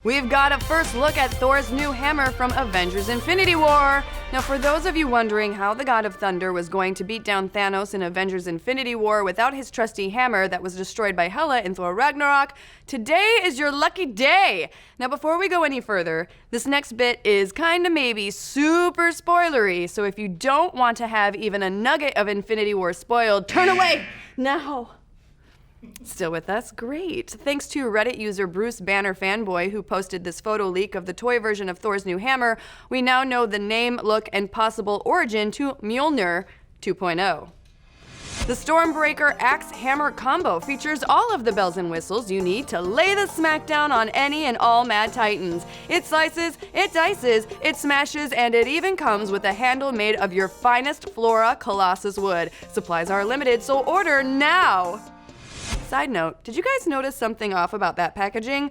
We've got a first look at Thor's new hammer from Avengers Infinity War. Now, for those of you wondering how the God of Thunder was going to beat down Thanos in Avengers Infinity War without his trusty hammer that was destroyed by Hela in Thor Ragnarok, today is your lucky day. Now, before we go any further, this next bit is kinda maybe super spoilery, so if you don't want to have even a nugget of Infinity War spoiled, turn away now. Still with us? Great. Thanks to Reddit user Bruce Banner Fanboy, who posted this photo leak of the toy version of Thor's new hammer, we now know the name, look, and possible origin to Mjolnir 2.0. The Stormbreaker Axe-Hammer combo features all of the bells and whistles you need to lay the smackdown on any and all Mad Titans. It slices, it dices, it smashes, and it even comes with a handle made of your finest Flora Colossus wood. Supplies are limited, so order now! Side note, did you guys notice something off about that packaging?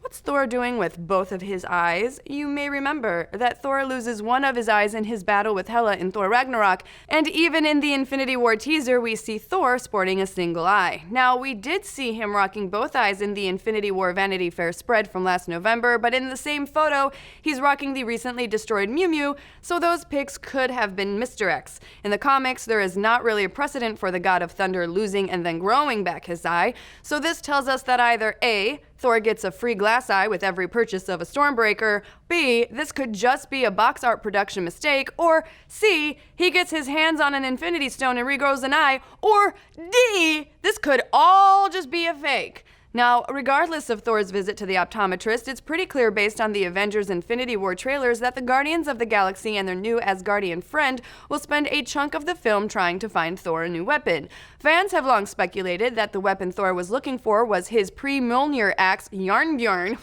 What's Thor doing with both of his eyes? You may remember that Thor loses one of his eyes in his battle with Hela in Thor Ragnarok, and even in the Infinity War teaser, we see Thor sporting a single eye. Now, we did see him rocking both eyes in the Infinity War Vanity Fair spread from last November, but in the same photo, he's rocking the recently destroyed Mew Mew, so those pics could have been misdirects. In the comics, there is not really a precedent for the God of Thunder losing and then growing back his eye, so this tells us that either A, Thor gets a free glass eye with every purchase of a Stormbreaker, B, this could just be a box art production mistake, or C, he gets his hands on an Infinity Stone and regrows an eye, or D, this could all just be a fake. Now, regardless of Thor's visit to the optometrist, it's pretty clear based on the Avengers Infinity War trailers that the Guardians of the Galaxy and their new Asgardian friend will spend a chunk of the film trying to find Thor a new weapon. Fans have long speculated that the weapon Thor was looking for was his pre-Mjolnir axe, Jarnbjorn.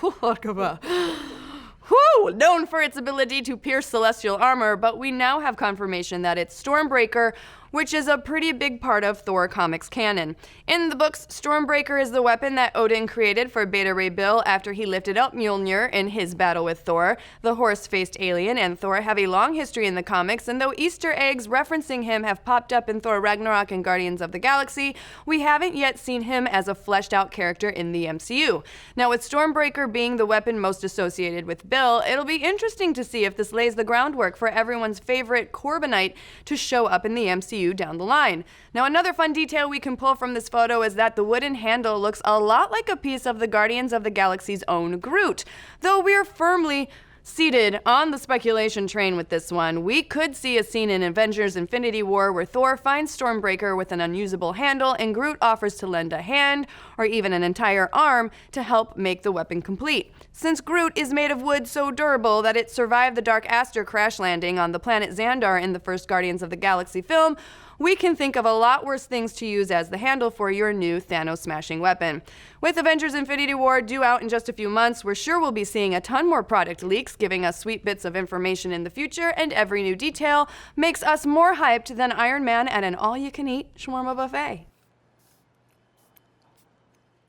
Known for its ability to pierce celestial armor, but we now have confirmation that it's Stormbreaker, which is a pretty big part of Thor comics canon. In the books, Stormbreaker is the weapon that Odin created for Beta Ray Bill after he lifted up Mjolnir in his battle with Thor. The horse-faced alien and Thor have a long history in the comics, and though Easter eggs referencing him have popped up in Thor Ragnarok and Guardians of the Galaxy, we haven't yet seen him as a fleshed-out character in the MCU. Now, with Stormbreaker being the weapon most associated with Bill, it'll be interesting to see if this lays the groundwork for everyone's favorite Corbinite to show up in the MCU down the line. Now, another fun detail we can pull from this photo is that the wooden handle looks a lot like a piece of the Guardians of the Galaxy's own Groot. Though we're firmly seated on the speculation train with this one, we could see a scene in Avengers Infinity War where Thor finds Stormbreaker with an unusable handle and Groot offers to lend a hand or even an entire arm to help make the weapon complete. Since Groot is made of wood so durable that it survived the Dark Aster crash landing on the planet Xandar in the first Guardians of the Galaxy film, we can think of a lot worse things to use as the handle for your new Thanos-smashing weapon. With Avengers Infinity War due out in just a few months, we're sure we'll be seeing a ton more product leaks, giving us sweet bits of information in the future, and every new detail makes us more hyped than Iron Man at an all-you-can-eat shawarma buffet.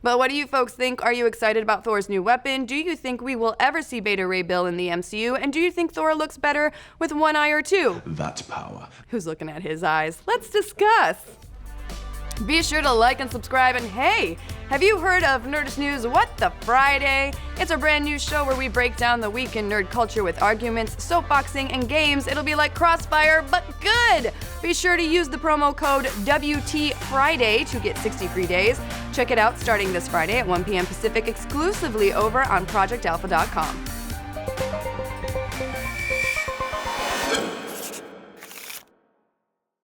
But what do you folks think? Are you excited about Thor's new weapon? Do you think we will ever see Beta Ray Bill in the MCU? And do you think Thor looks better with one eye or two? That's power. Who's looking at his eyes? Let's discuss. Be sure to like and subscribe, and hey, have you heard of Nerdist News What the Friday? It's a brand new show where we break down the week in nerd culture with arguments, soapboxing, and games. It'll be like Crossfire, but good! Be sure to use the promo code WTFriday to get 60 free days. Check it out starting this Friday at 1 p.m. Pacific exclusively over on ProjectAlpha.com.